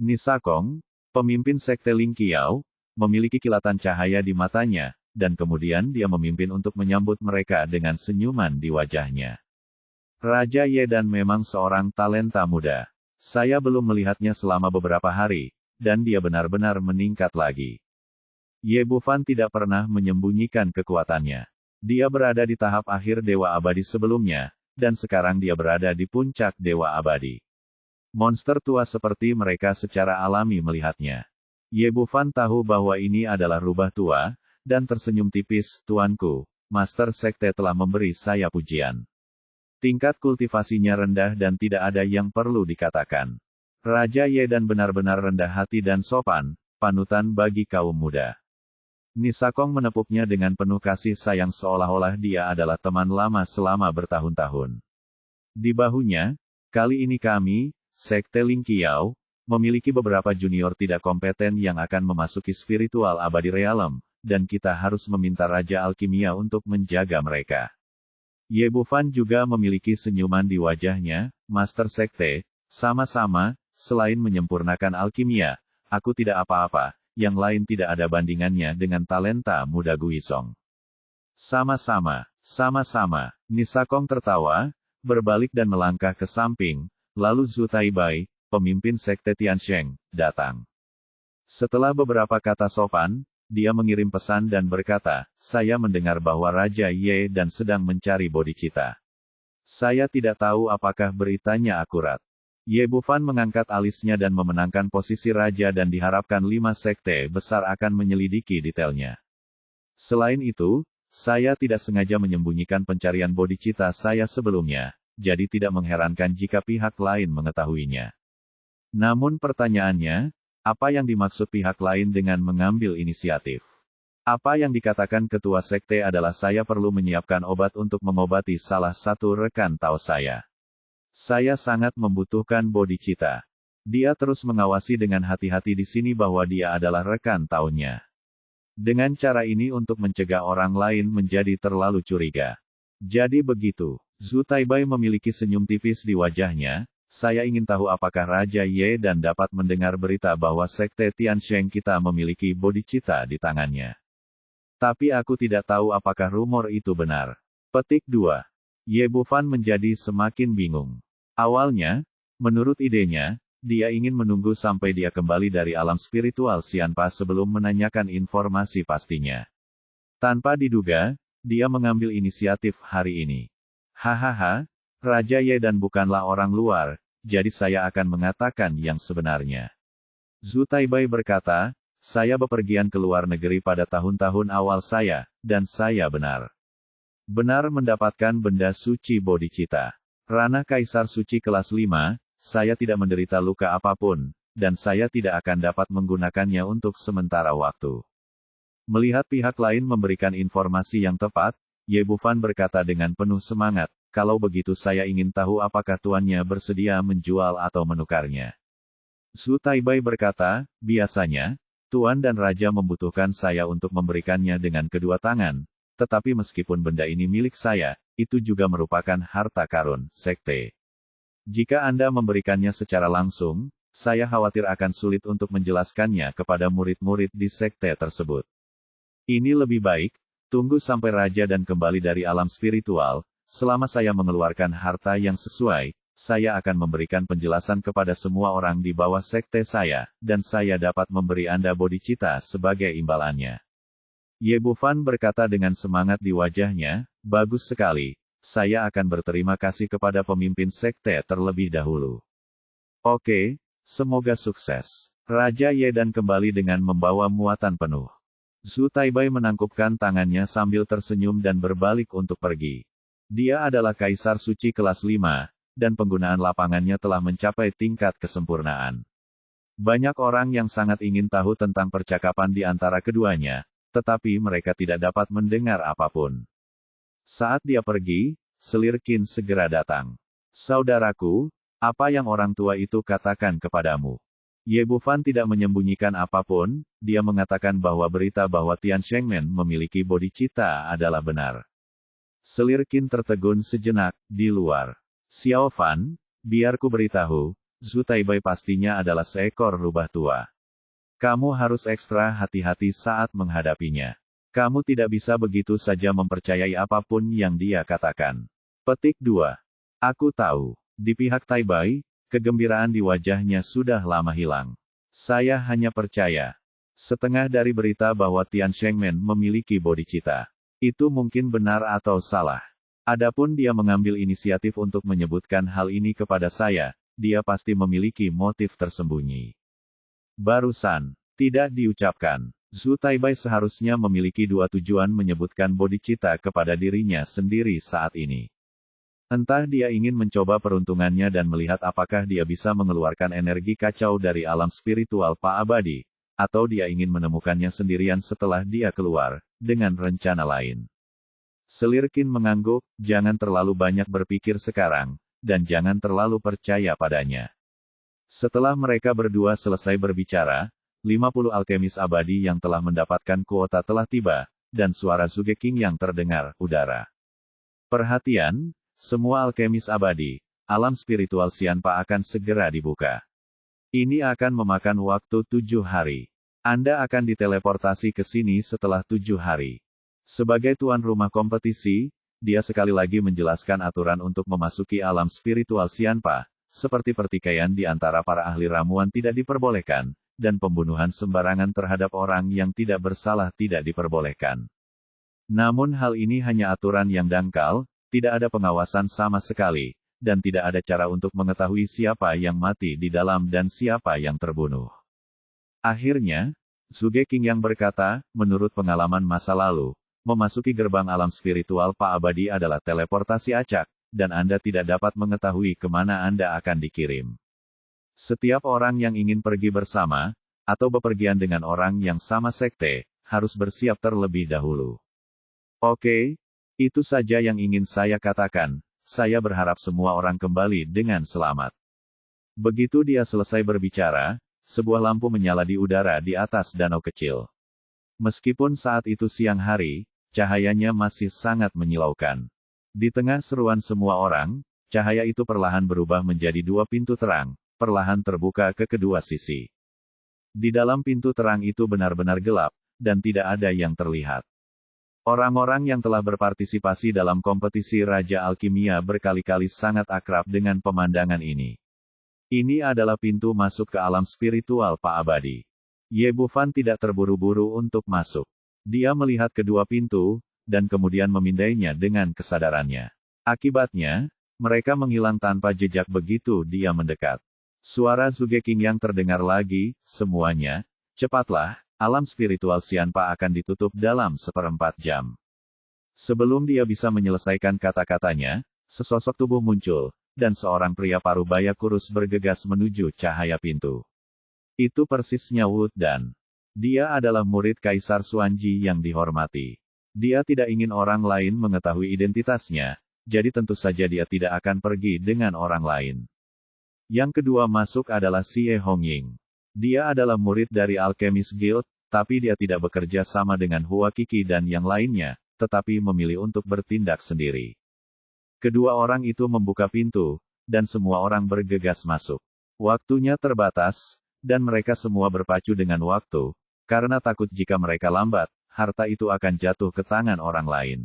Nisa Kong, pemimpin Sekte Lingqiao, memiliki kilatan cahaya di matanya, dan kemudian dia memimpin untuk menyambut mereka dengan senyuman di wajahnya. Raja Ye dan memang seorang talenta muda. Saya belum melihatnya selama beberapa hari, dan dia benar-benar meningkat lagi. Ye Bufan tidak pernah menyembunyikan kekuatannya. Dia berada di tahap akhir Dewa Abadi sebelumnya, dan sekarang dia berada di puncak Dewa Abadi. Monster tua seperti mereka secara alami melihatnya. Ye Bufan tahu bahwa ini adalah rubah tua, dan tersenyum tipis, "Tuanku, Master Sekte telah memberi saya pujian. Tingkat kultivasinya rendah dan tidak ada yang perlu dikatakan." Raja Ye dan benar-benar rendah hati dan sopan, panutan bagi kaum muda. Nisa Kong menepuknya dengan penuh kasih sayang seolah-olah dia adalah teman lama selama bertahun-tahun. Di bahunya, "Kali ini kami, Sekte Lingqiao, memiliki beberapa junior tidak kompeten yang akan memasuki spiritual abadi realem, dan kita harus meminta Raja Alkimia untuk menjaga mereka." Ye Bufan juga memiliki senyuman di wajahnya. "Master Sekte, sama-sama, selain menyempurnakan alkimia, aku tidak apa-apa, yang lain tidak ada bandingannya dengan talenta muda Guizong." "Sama-sama, sama-sama." Nisa Kong tertawa, berbalik dan melangkah ke samping, lalu Zhu Taibai, pemimpin Sekte Tiansheng, datang. Setelah beberapa kata sopan, dia mengirim pesan dan berkata, "Saya mendengar bahwa Raja Ye dan sedang mencari bodhicitta. Saya tidak tahu apakah beritanya akurat." Ye Bufan mengangkat alisnya dan memenangkan posisi raja dan diharapkan 5 sekte besar akan menyelidiki detailnya. "Selain itu, saya tidak sengaja menyembunyikan pencarian bodhicitta saya sebelumnya, jadi tidak mengherankan jika pihak lain mengetahuinya." Namun pertanyaannya, apa yang dimaksud pihak lain dengan mengambil inisiatif? Apa yang dikatakan ketua sekte adalah saya perlu menyiapkan obat untuk mengobati salah satu rekan Tao saya. Saya sangat membutuhkan bodhicitta. Dia terus mengawasi dengan hati-hati di sini bahwa dia adalah rekan Tao-nya. Dengan cara ini untuk mencegah orang lain menjadi terlalu curiga. Jadi begitu. Zhu Taibai memiliki senyum tipis di wajahnya. Saya ingin tahu apakah Raja Ye dan dapat mendengar berita bahwa Sekte Tiansheng kita memiliki bodhicitta di tangannya. Tapi aku tidak tahu apakah rumor itu benar. Petik 2. Ye Bufan menjadi semakin bingung. Awalnya, menurut idenya, dia ingin menunggu sampai dia kembali dari alam spiritual Xianpa sebelum menanyakan informasi pastinya. Tanpa diduga, dia mengambil inisiatif hari ini. Hahaha, Raja Ye dan bukanlah orang luar, jadi saya akan mengatakan yang sebenarnya. Zhu Taibai berkata, saya bepergian ke luar negeri pada tahun-tahun awal saya, dan saya benar mendapatkan benda suci bodhicitta. Ranah Kaisar Suci kelas 5, saya tidak menderita luka apapun, dan saya tidak akan dapat menggunakannya untuk sementara waktu. Melihat pihak lain memberikan informasi yang tepat, Ye Bufan berkata dengan penuh semangat, kalau begitu saya ingin tahu apakah tuannya bersedia menjual atau menukarnya. Zhu Taibai berkata, biasanya, tuan dan raja membutuhkan saya untuk memberikannya dengan kedua tangan, tetapi meskipun benda ini milik saya, itu juga merupakan harta karun, sekte. Jika Anda memberikannya secara langsung, saya khawatir akan sulit untuk menjelaskannya kepada murid-murid di sekte tersebut. Ini lebih baik, tunggu sampai raja dan kembali dari alam spiritual, selama saya mengeluarkan harta yang sesuai, saya akan memberikan penjelasan kepada semua orang di bawah sekte saya, dan saya dapat memberi Anda bodhicitta sebagai imbalannya. Ye Bufan berkata dengan semangat di wajahnya, bagus sekali. Saya akan berterima kasih kepada pemimpin sekte terlebih dahulu. Oke, semoga sukses. Raja Ye dan kembali dengan membawa muatan penuh. Zhu Taibai menangkupkan tangannya sambil tersenyum dan berbalik untuk pergi. Dia adalah Kaisar Suci kelas 5, dan penggunaan lapangannya telah mencapai tingkat kesempurnaan. Banyak orang yang sangat ingin tahu tentang percakapan di antara keduanya, tetapi mereka tidak dapat mendengar apapun. Saat dia pergi, selir Qin segera datang. Saudaraku, apa yang orang tua itu katakan kepadamu? Ye Bufan tidak menyembunyikan apapun, dia mengatakan bahwa berita bahwa Tian Shengmen memiliki bodhicitta adalah benar. Selir Qin tertegun sejenak, di luar. Xiao Fan, biar ku beritahu, Zhu Taibai pastinya adalah seekor rubah tua. Kamu harus ekstra hati-hati saat menghadapinya. Kamu tidak bisa begitu saja mempercayai apapun yang dia katakan. Petik 2. Aku tahu. Di pihak Taibai, kegembiraan di wajahnya sudah lama hilang. Saya hanya percaya. Setengah dari berita bahwa Tian Shengmen memiliki bodhicitta. Itu mungkin benar atau salah. Adapun dia mengambil inisiatif untuk menyebutkan hal ini kepada saya, dia pasti memiliki motif tersembunyi. Barusan, tidak diucapkan. Zhu Taibai seharusnya memiliki dua tujuan menyebutkan bodhicitta kepada dirinya sendiri saat ini. Entah dia ingin mencoba peruntungannya dan melihat apakah dia bisa mengeluarkan energi kacau dari alam spiritual Pak Abadi, atau dia ingin menemukannya sendirian setelah dia keluar, dengan rencana lain. Selir Qin mengangguk, jangan terlalu banyak berpikir sekarang, dan jangan terlalu percaya padanya. Setelah mereka berdua selesai berbicara, 50 alkemis abadi yang telah mendapatkan kuota telah tiba, dan suara Zhuge King yang terdengar, udara. Perhatian, semua alkemis abadi, alam spiritual Xianpa akan segera dibuka. Ini akan memakan waktu 7 hari. Anda akan diteleportasi ke sini setelah 7 hari. Sebagai tuan rumah kompetisi, dia sekali lagi menjelaskan aturan untuk memasuki alam spiritual Xianpa, seperti pertikaian di antara para ahli ramuan tidak diperbolehkan, dan pembunuhan sembarangan terhadap orang yang tidak bersalah tidak diperbolehkan. Namun hal ini hanya aturan yang dangkal, tidak ada pengawasan sama sekali, dan tidak ada cara untuk mengetahui siapa yang mati di dalam dan siapa yang terbunuh. Akhirnya, Zhuge King yang berkata, menurut pengalaman masa lalu, memasuki gerbang alam spiritual Pak Abadi adalah teleportasi acak, dan Anda tidak dapat mengetahui kemana Anda akan dikirim. Setiap orang yang ingin pergi bersama, atau bepergian dengan orang yang sama sekte, harus bersiap terlebih dahulu. Oke, itu saja yang ingin saya katakan, saya berharap semua orang kembali dengan selamat. Begitu dia selesai berbicara, sebuah lampu menyala di udara di atas danau kecil. Meskipun saat itu siang hari, cahayanya masih sangat menyilaukan. Di tengah seruan semua orang, cahaya itu perlahan berubah menjadi dua pintu terang, perlahan terbuka ke kedua sisi. Di dalam pintu terang itu benar-benar gelap, dan tidak ada yang terlihat. Orang-orang yang telah berpartisipasi dalam kompetisi Raja Alkimia berkali-kali sangat akrab dengan pemandangan ini. Ini adalah pintu masuk ke alam spiritual Pak Abadi. Ye Bufan tidak terburu-buru untuk masuk. Dia melihat kedua pintu, dan kemudian memindainya dengan kesadarannya. Akibatnya, mereka menghilang tanpa jejak begitu dia mendekat. Suara Zhuge Qingyang terdengar lagi, semuanya, cepatlah, alam spiritual Xianpa akan ditutup dalam 1/4 jam. Sebelum dia bisa menyelesaikan kata-katanya, sesosok tubuh muncul, dan seorang pria parubaya kurus bergegas menuju cahaya pintu. Itu persisnya Wu Dan. Dia adalah murid Kaisar Xuanji yang dihormati. Dia tidak ingin orang lain mengetahui identitasnya, jadi tentu saja dia tidak akan pergi dengan orang lain. Yang kedua masuk adalah Xie Hongying. Dia adalah murid dari Alchemist Guild, tapi dia tidak bekerja sama dengan Hua Qi dan yang lainnya, tetapi memilih untuk bertindak sendiri. Kedua orang itu membuka pintu, dan semua orang bergegas masuk. Waktunya terbatas, dan mereka semua berpacu dengan waktu, karena takut jika mereka lambat, harta itu akan jatuh ke tangan orang lain.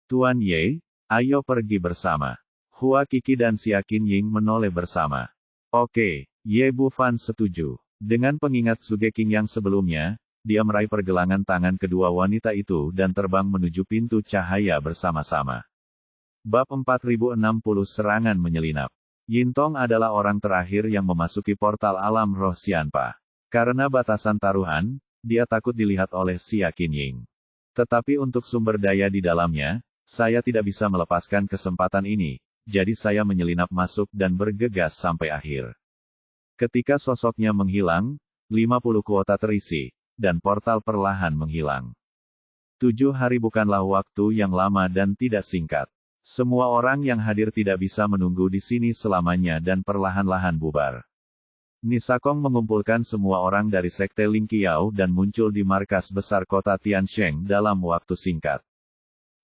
Tuan Ye, ayo pergi bersama. Hua Qi dan Xia Qinying menoleh bersama. Oke, Ye Bufan setuju. Dengan pengingat Zhuge Qingyang sebelumnya, dia meraih pergelangan tangan kedua wanita itu dan terbang menuju pintu cahaya bersama-sama. Bab 4060 Serangan Menyelinap. Yintong adalah orang terakhir yang memasuki portal alam roh Xianpa. Karena batasan taruhan, dia takut dilihat oleh Xia Qinying. Tetapi untuk sumber daya di dalamnya, saya tidak bisa melepaskan kesempatan ini, jadi saya menyelinap masuk dan bergegas sampai akhir. Ketika sosoknya menghilang, 50 kuota terisi, dan portal perlahan menghilang. 7 hari bukanlah waktu yang lama dan tidak singkat. Semua orang yang hadir tidak bisa menunggu di sini selamanya dan perlahan-lahan bubar. Nisakong mengumpulkan semua orang dari Sekte Ling Qiao dan muncul di markas besar kota Tiansheng dalam waktu singkat.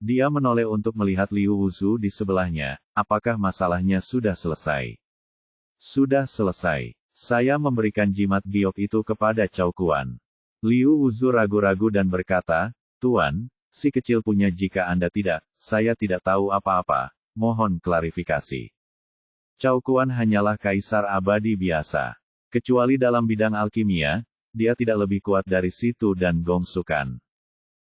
Dia menoleh untuk melihat Liu Wuzu di sebelahnya, apakah masalahnya sudah selesai? Sudah selesai. Saya memberikan jimat giok itu kepada Cao Kuan. Liu Wuzu ragu-ragu dan berkata, Tuan, si kecil punya jika Anda tidak, saya tidak tahu apa-apa, mohon klarifikasi. Cao Kuan hanyalah kaisar abadi biasa. Kecuali dalam bidang alkimia, dia tidak lebih kuat dari Situ dan Gong Sukan.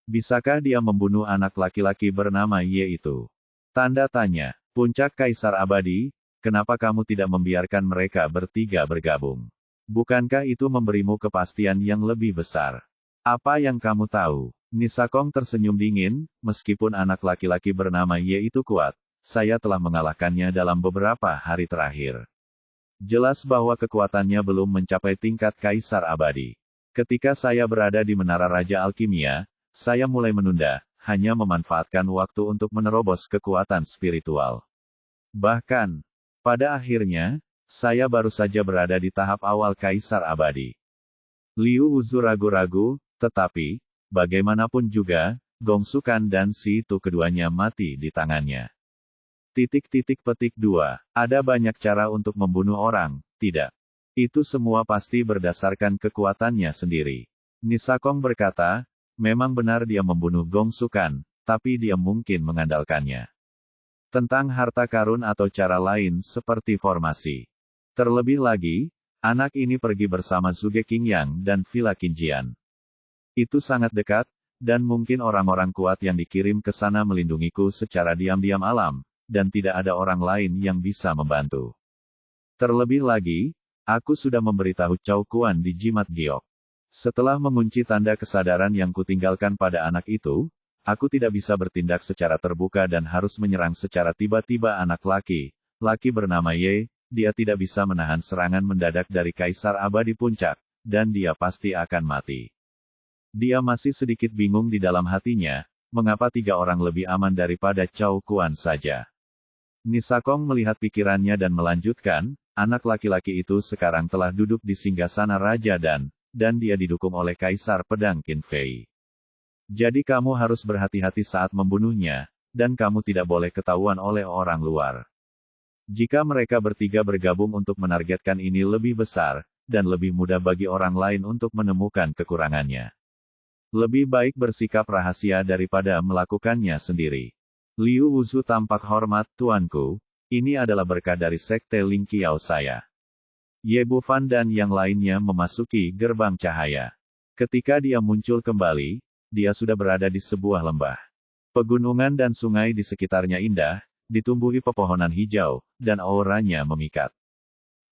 Bisakah dia membunuh anak laki-laki bernama Ye itu? Tanda tanya, puncak kaisar abadi, kenapa kamu tidak membiarkan mereka bertiga bergabung? Bukankah itu memberimu kepastian yang lebih besar? Apa yang kamu tahu? Nisakong tersenyum dingin, meskipun anak laki-laki bernama Ye itu kuat, saya telah mengalahkannya dalam beberapa hari terakhir. Jelas bahwa kekuatannya belum mencapai tingkat kaisar abadi. Ketika saya berada di Menara Raja Alkimia, saya mulai menunda, hanya memanfaatkan waktu untuk menerobos kekuatan spiritual. Bahkan, pada akhirnya, saya baru saja berada di tahap awal kaisar abadi. Liu Wuzu ragu-ragu, tetapi, bagaimanapun juga, Gong Sukan dan Situ keduanya mati di tangannya. Petik 2. Ada banyak cara untuk membunuh orang, tidak? Itu semua pasti berdasarkan kekuatannya sendiri. Nisakong berkata, memang benar dia membunuh Gong Sukan, tapi dia mungkin mengandalkannya. Tentang harta karun atau cara lain seperti formasi. Terlebih lagi, anak ini pergi bersama Zhuge Qingyang dan Villa Qinjian. Itu sangat dekat, dan mungkin orang-orang kuat yang dikirim ke sana melindungiku secara diam-diam alam, dan tidak ada orang lain yang bisa membantu. Terlebih lagi, aku sudah memberitahu Cao Kuan di jimat giok. Setelah mengunci tanda kesadaran yang kutinggalkan pada anak itu, aku tidak bisa bertindak secara terbuka dan harus menyerang secara tiba-tiba anak laki bernama Ye, dia tidak bisa menahan serangan mendadak dari Kaisar Abadi Puncak, dan dia pasti akan mati. Dia masih sedikit bingung di dalam hatinya, mengapa 3 orang lebih aman daripada Cao Kuan saja. Nisakong melihat pikirannya dan melanjutkan, anak laki-laki itu sekarang telah duduk di singgasana raja dan dia didukung oleh Kaisar Pedang Qin Fei. Jadi kamu harus berhati-hati saat membunuhnya, dan kamu tidak boleh ketahuan oleh orang luar. Jika mereka bertiga bergabung untuk menargetkan ini lebih besar, dan lebih mudah bagi orang lain untuk menemukan kekurangannya. Lebih baik bersikap rahasia daripada melakukannya sendiri. Liu Wuzu tampak hormat, tuanku, ini adalah berkah dari sekte Ling Qiao saya. Ye Bufan dan yang lainnya memasuki gerbang cahaya. Ketika dia muncul kembali, dia sudah berada di sebuah lembah. Pegunungan dan sungai di sekitarnya indah, ditumbuhi pepohonan hijau, dan auranya memikat.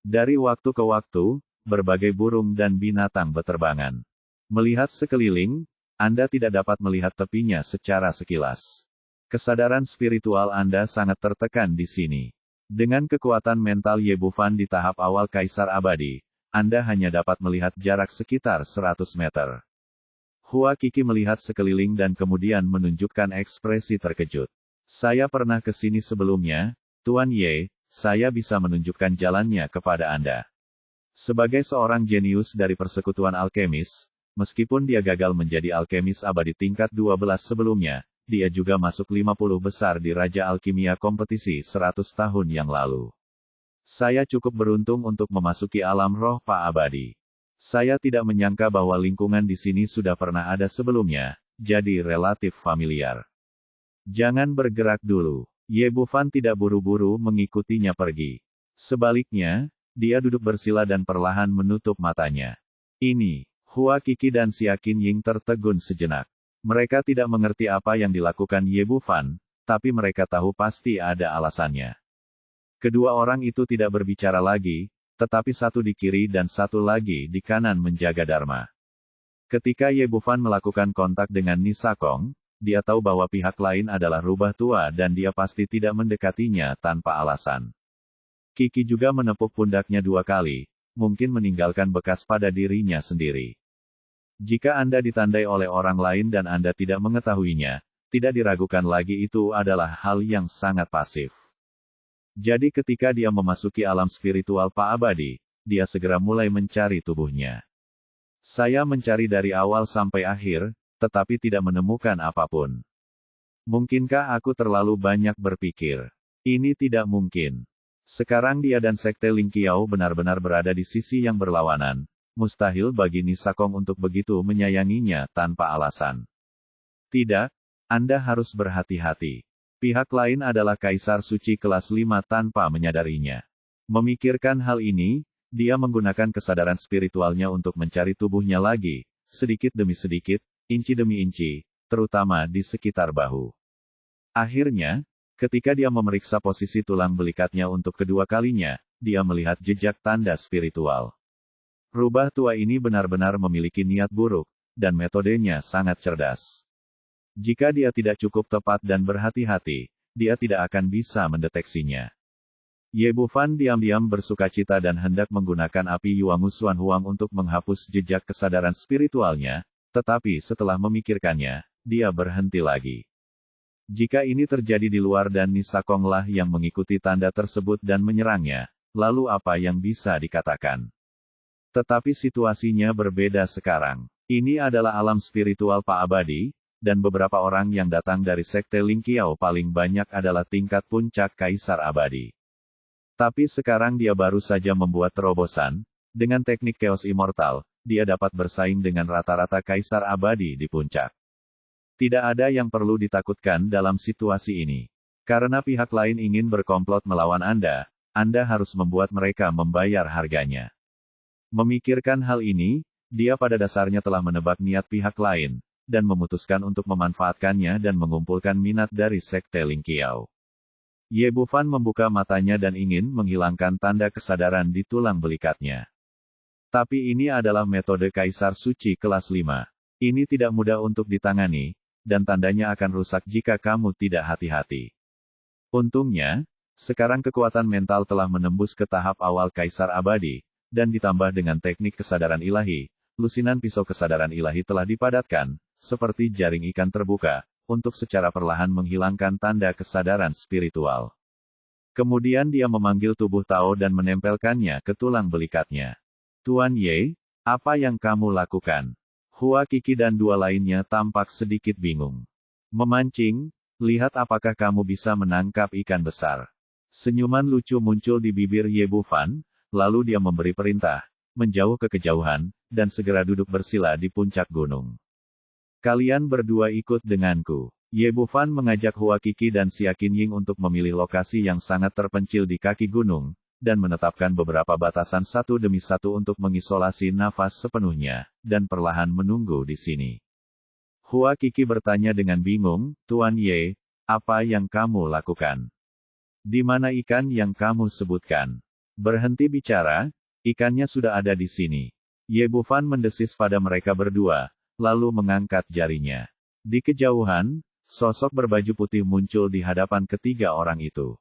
Dari waktu ke waktu, berbagai burung dan binatang beterbangan. Melihat sekeliling, Anda tidak dapat melihat tepinya secara sekilas. Kesadaran spiritual Anda sangat tertekan di sini. Dengan kekuatan mental Ye Bufan di tahap awal Kaisar Abadi, Anda hanya dapat melihat jarak sekitar 100 meter. Hua Qi melihat sekeliling dan kemudian menunjukkan ekspresi terkejut. Saya pernah ke sini sebelumnya, Tuan Ye, saya bisa menunjukkan jalannya kepada Anda. Sebagai seorang jenius dari persekutuan alkemis, meskipun dia gagal menjadi alkemis abadi tingkat 12 sebelumnya, dia juga masuk 50 besar di Raja Alkimia kompetisi 100 tahun yang lalu. Saya cukup beruntung untuk memasuki alam roh Pak Abadi. Saya tidak menyangka bahwa lingkungan di sini sudah pernah ada sebelumnya, jadi relatif familiar. Jangan bergerak dulu. Ye Bufan tidak buru-buru mengikutinya pergi. Sebaliknya, dia duduk bersila dan perlahan menutup matanya. Ini, Hua Qi dan Xia Qinying tertegun sejenak. Mereka tidak mengerti apa yang dilakukan Ye Bufan, tapi mereka tahu pasti ada alasannya. Kedua orang itu tidak berbicara lagi, tetapi satu di kiri dan satu lagi di kanan menjaga Dharma. Ketika Ye Bufan melakukan kontak dengan Nisa Kong, dia tahu bahwa pihak lain adalah rubah tua dan dia pasti tidak mendekatinya tanpa alasan. Qi juga menepuk pundaknya 2 kali, mungkin meninggalkan bekas pada dirinya sendiri. Jika Anda ditandai oleh orang lain dan Anda tidak mengetahuinya, tidak diragukan lagi itu adalah hal yang sangat pasif. Jadi ketika dia memasuki alam spiritual Pak Abadi, dia segera mulai mencari tubuhnya. Saya mencari dari awal sampai akhir, tetapi tidak menemukan apapun. Mungkinkah aku terlalu banyak berpikir? Ini tidak mungkin. Sekarang dia dan Sekte Ling Qiao benar-benar berada di sisi yang berlawanan. Mustahil bagi Nisa Kong untuk begitu menyayanginya tanpa alasan. Tidak, Anda harus berhati-hati. Pihak lain adalah Kaisar Suci kelas 5 tanpa menyadarinya. Memikirkan hal ini, dia menggunakan kesadaran spiritualnya untuk mencari tubuhnya lagi, sedikit demi sedikit, inci demi inci, terutama di sekitar bahu. Akhirnya, ketika dia memeriksa posisi tulang belikatnya untuk kedua kalinya, dia melihat jejak tanda spiritual. Rubah tua ini benar-benar memiliki niat buruk, dan metodenya sangat cerdas. Jika dia tidak cukup tepat dan berhati-hati, dia tidak akan bisa mendeteksinya. Ye Bufan diam-diam bersukacita dan hendak menggunakan api Yuangu Xuan Huang untuk menghapus jejak kesadaran spiritualnya, tetapi setelah memikirkannya, dia berhenti lagi. Jika ini terjadi di luar dan Nisa Kong lah yang mengikuti tanda tersebut dan menyerangnya, lalu apa yang bisa dikatakan? Tetapi situasinya berbeda sekarang. Ini adalah alam spiritual Pak Abadi, dan beberapa orang yang datang dari Sekte Ling Qiao paling banyak adalah tingkat puncak Kaisar Abadi. Tapi sekarang dia baru saja membuat terobosan, dengan teknik Chaos Immortal, dia dapat bersaing dengan rata-rata Kaisar Abadi di puncak. Tidak ada yang perlu ditakutkan dalam situasi ini. Karena pihak lain ingin berkomplot melawan Anda harus membuat mereka membayar harganya. Memikirkan hal ini, dia pada dasarnya telah menebak niat pihak lain, dan memutuskan untuk memanfaatkannya dan mengumpulkan minat dari Sekte Ling Qiao. Ye Bufan membuka matanya dan ingin menghilangkan tanda kesadaran di tulang belikatnya. Tapi ini adalah metode Kaisar Suci kelas 5. Ini tidak mudah untuk ditangani, dan tandanya akan rusak jika kamu tidak hati-hati. Untungnya, sekarang kekuatan mental telah menembus ke tahap awal Kaisar Abadi, dan ditambah dengan teknik kesadaran ilahi, lusinan pisau kesadaran ilahi telah dipadatkan, seperti jaring ikan terbuka, untuk secara perlahan menghilangkan tanda kesadaran spiritual. Kemudian dia memanggil tubuh Tao dan menempelkannya ke tulang belikatnya. Tuan Ye, apa yang kamu lakukan? Hua Qi dan dua lainnya tampak sedikit bingung. Memancing, lihat apakah kamu bisa menangkap ikan besar. Senyuman lucu muncul di bibir Ye Bufan, lalu dia memberi perintah, menjauh ke kejauhan, dan segera duduk bersila di puncak gunung. Kalian berdua ikut denganku. Ye Bufan mengajak Hua Qi dan Xia Qinying untuk memilih lokasi yang sangat terpencil di kaki gunung, dan menetapkan beberapa batasan satu demi satu untuk mengisolasi nafas sepenuhnya, dan perlahan menunggu di sini. Hua Qi bertanya dengan bingung, Tuan Ye, apa yang kamu lakukan? Di mana ikan yang kamu sebutkan? Berhenti bicara, ikannya sudah ada di sini. Ye Bufan mendesis pada mereka berdua, lalu mengangkat jarinya. Di kejauhan, sosok berbaju putih muncul di hadapan ketiga orang itu.